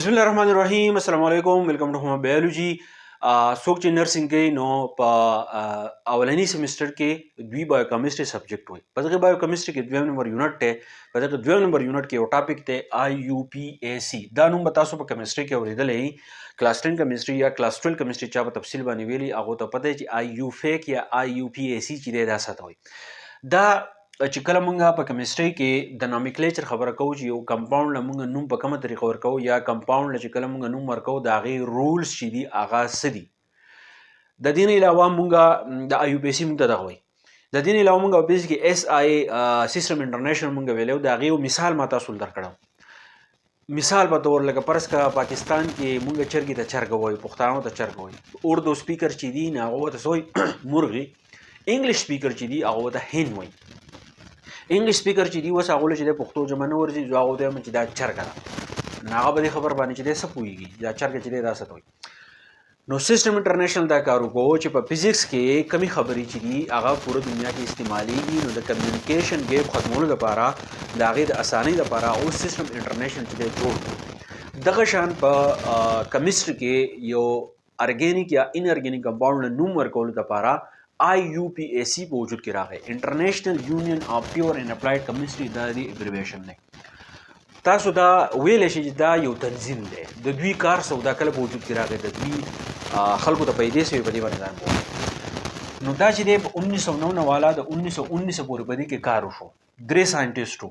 بسم الله الرحمن الرحیم. السلام علیکم. ویلکم ټو هوم بایولوژي. څوک چې نرسنګ کوي نو په اولنی سیمستر کې دوی بایوکیمستري سبجیکټ وي. په دغه بایوکیمستري کې دویم نمبر یونټ ته په دغه دویم نمبر یونټ کې یو ټاپک ته IUPAC. دا نوم به تاسو په کیمستري کې اوریدلې. کلاس 10 کیمستري یا کلاس 12 کیمستري چا په تفصیل باندې ویلي هغه ته پته چې IUPAC یا IUPAC چې دی دا څه وي. دا چې کله مونږه په کیمستري کې د نومیکلیچر خبره کوو چې یو کمپاوند له مونږ نوم په کومه طریقه ورکوو یا کمپاوند چې کله مونږ نوم ورکوو د هغې رولز چې دي هغه څه دي. د دې نه علاوه مونږه د IUPAC مونږ ته دغه وایي. د دې نه علاوه مونږ په بیس کې SI سیسټم انټرنیشنل مونږ ویلو د هغې یو مثال ما تاسو درکړم. مثال په تور لکه فرض کا پاکستان کې مونږ چرګې ته چرګ وایو، پښتانه ته چرګ وایو. اردو سپیکر چې دي نه هغه ته څه مرغي. انګلیش سپیکر چې دي هغه ته هین وایي. انګلیش سپیکر چې دی اوس هغه چې د پښتو ژبه نه ورځي جو هغه ته چې دا چرګ ده نه هغه به خبر باندې چې د څه پوهیږي دا چرګ چې دی دا څه وایي. نو سیسټم انټرنیشنل دا کار وکړو چې په فزیکس کې کمی خبرې چې دي هغه پوره دنیا کې استعمالیږي. نو د کمیونیکیشن ګیپ ختمولو لپاره د هغې د اسانۍ لپاره او سیسټم انټرنیشنل چې دی جوړ کړو. دغه شان په کیمستري کې یو ارګینیک یا ان ارګینیک کمپاوند نوم ورکولو لپاره IUPAC په وجود کې راغی. انټرنیشنل یونین اف پیور اینڈ اپلایډ کیمستري دا دی ایبریویشن دی. تاسو دا ویلی شئ چې دا یو تنظیم دی د دوی کار څه دا کله په وجود کې راغی د دوی خلکو ته پیدې سوي په دې باندې ځان پوهوي. نو دا چې دی په 1909 والا د 1919 پورې په دې کې کار وشو. درې ساینټسټو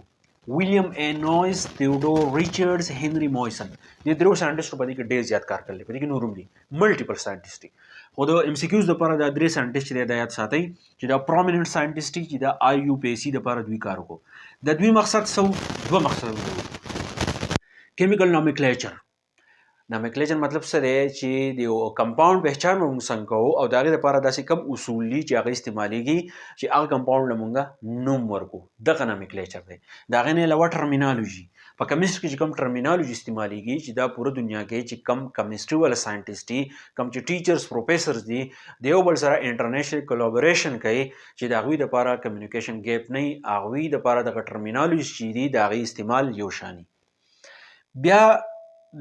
ویلیام A. نویس، تیودور ریچارډز، هنري مویسن. دې درو ساینټسټو په دې کې ډېر زیات کار کړی. په دې کې نور هم دي ملټیپل ساینټسټ دي. خو د MCQs لپاره دا درې ساینټسټ چې دا یاد ساتئ چې دا پرومیننټ ساینټسټ دي چې دا IUPAC لپاره دوی کار وکړو. د دوی مقصد څه دوه مقصدونه دي. کیمیکل نومیکلیچر. نومیکلیچر مطلب څه دی چې د یو کمپاوند پہچان موږ څنګه کوو او د هغې لپاره داسې کم اصول دي چې هغه استعمالیږي چې هغه کمپاوند له موږ نوم ورکو. دغه نومیکلیچر دی. د هغې نه علاوه ټرمینالوژي. په کیمستري کې چې کوم ټرمینالوژي استعمالیږي چې دا پوره دنیا کې چې کم کیمستري والا ساینټسټ دي، کم چې ټیچرز پروفیسرز دي، د یو بل سره انټرنیشنل کولابوریشن کوي چې د هغوی دپاره کمیونیکیشن ګیپ نه وي، هغوی دپاره دغه ټرمینالوژي چې دي د هغې استعمال یو شان وي. بیا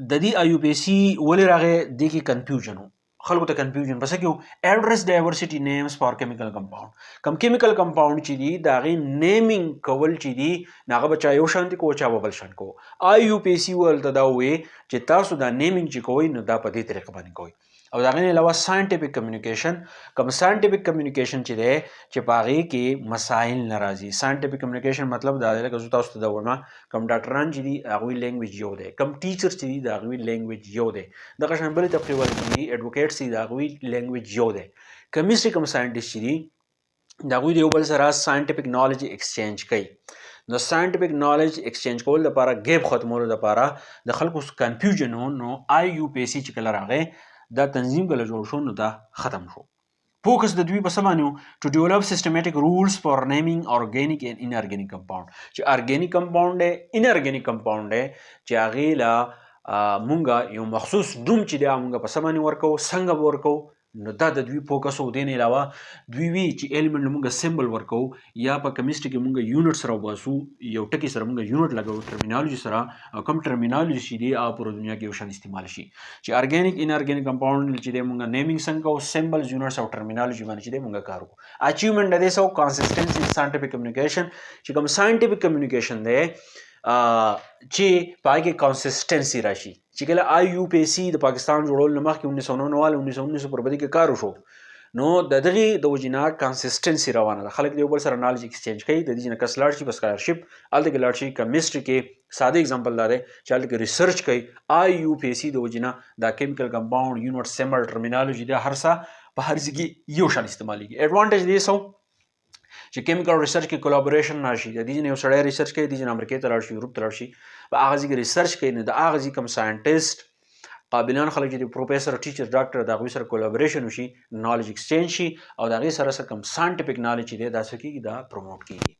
د دې IUPAC ولې راغی دې کې کنفیوژن و. خلکو ته کنفیوژن پس کې ایډرس ډایورسټي نیمز فار کیمیکل کمپاوند. کم کیمیکل کمپاوند چې دي د هغې نیمینګ کول چې دي هغه به چا یو شان دي کو چا به بل شان کو. IUPAC ورته دا ووایي چې تاسو دا نیمینګ چې کوئ نو دا په دې طریقه باندې کوئ. او د هغې نه علاوه ساینټیفک کمیونیکیشن. کوم ساینټیفک کمیونیکیشن چې دی چې په هغې کې مسایل نه راځي. ساینټیفک کمیونیکیشن مطلب دا دی لکه زه تاسو ته دا وایم کوم ډاکټران چې دي هغوی لینګویج یو دی، کوم ټیچر چې دي د هغوی لینګویج یو دی. دغه شان بلې طبقې والا چې دي ایډوکیټس چې دي د هغوی لینګویج یو دی. کیمستري کوم ساینټسټ چې دي د هغوی د یو بل سره ساینټیفک نالج ایکسچینج کوي. د ساینټیفک نالج ایکسچینج کولو لپاره ګیپ ختمولو لپاره د خلکو کنفیوژن و. نو IUPAC چې کله راغی دا تنظیم کله جوړ شو نو دا ختم شو. فوکس د دوی په څه باندې و ټو ډیولپ سیسټمیټک رولز فار نیمینګ ارګینیک اینډ ان ارګینیک کمپاوند. چې ارګینیک کمپاوند دی، ان ارګینیک کمپاوند دی چې هغې له مونږه یو مخصوص نوم چې دی مونږه په څه باندې ورکوو، څنګه به ورکوو. نو دا د دوی فوکس و. دې نه علاوه دوی وی چې ایلیمنټ له مونږه سمبل ورکوو یا په کیمستري کې مونږه یونټ سره وباسو، یو ټکي سره مونږه یونټ لګوو ټرمینالوژي سره، او کوم ټرمینالوژي چې دی هغه پوره دنیا کې یو شان استعمال شي. چې ارګینیک ان ارګینیک کمپاوند چې دی مونږه نیمینګ څنګه کوو، سمبلز یونټس او ټرمینالوژي باندې چې دی مونږه کار وکړو. اچیومنټ د دې څه و کنسسټنسي ان ساینټیفک کمیونیکیشن. چې کوم ساینټیفک کمیونیکیشن دی چې په هغې کې کنسسټنسي راشي. چې کله IUPAC د پاکستان جوړولو نه مخکې 1909 والا 1919 پر بدې کې کار وشو نو د دغې د وجې نه کنسسټنسي روانه ده. خلک د یو بل سره نالج ایکسچینج کوي. د دې نه کس لاړ شي په سکالرشپ هلته کې لاړ شي. کیمسټري کې ساده اگزامپل دا دی چې هلته کې ریسرچ کوي. IUPAC د وجې نه دا کیمیکل کمپاوند یونټ سمبل ټرمینالوژي دا هر څه په هر ځای کې یو شان استعمالیږي. ایډوانټیج دې څه چې کیمیکل ریسرچ کې کولابوریشن راشي. د دې نه یو سړی ریسرچ کوي، د دې نه امریکې ته لاړ شي، یورپ ته لاړ شي، په هغه ځای کې ریسرچ کوي. نو د هغه ځای کوم ساینټسټ قابلان خلک چې د پروفیسر، ټیچر، ډاکټر د هغوی سره کولابوریشن وشي، نالج ایکسچینج شي او د هغې سره کوم ساینټیفک نالج چې دی دا څه کېږي دا پروموټ کېږي.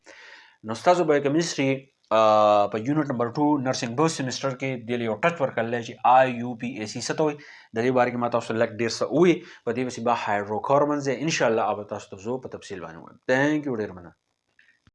نو ستاسو بایوکیمسټري په یونټ نمبر 2 نرسنګ بوس سیمسټر کې دې یو ټچ ورکړلی چې IUPAC څه ته وایي. د دې باره کې ما تاسو لږ ډېر څه ووایي. په دې پسې به هایډروکاربنز دی. انشاءالله به تاسو ته زه په تفصیل باندې ووایم. تھینک یو ډېر مننه.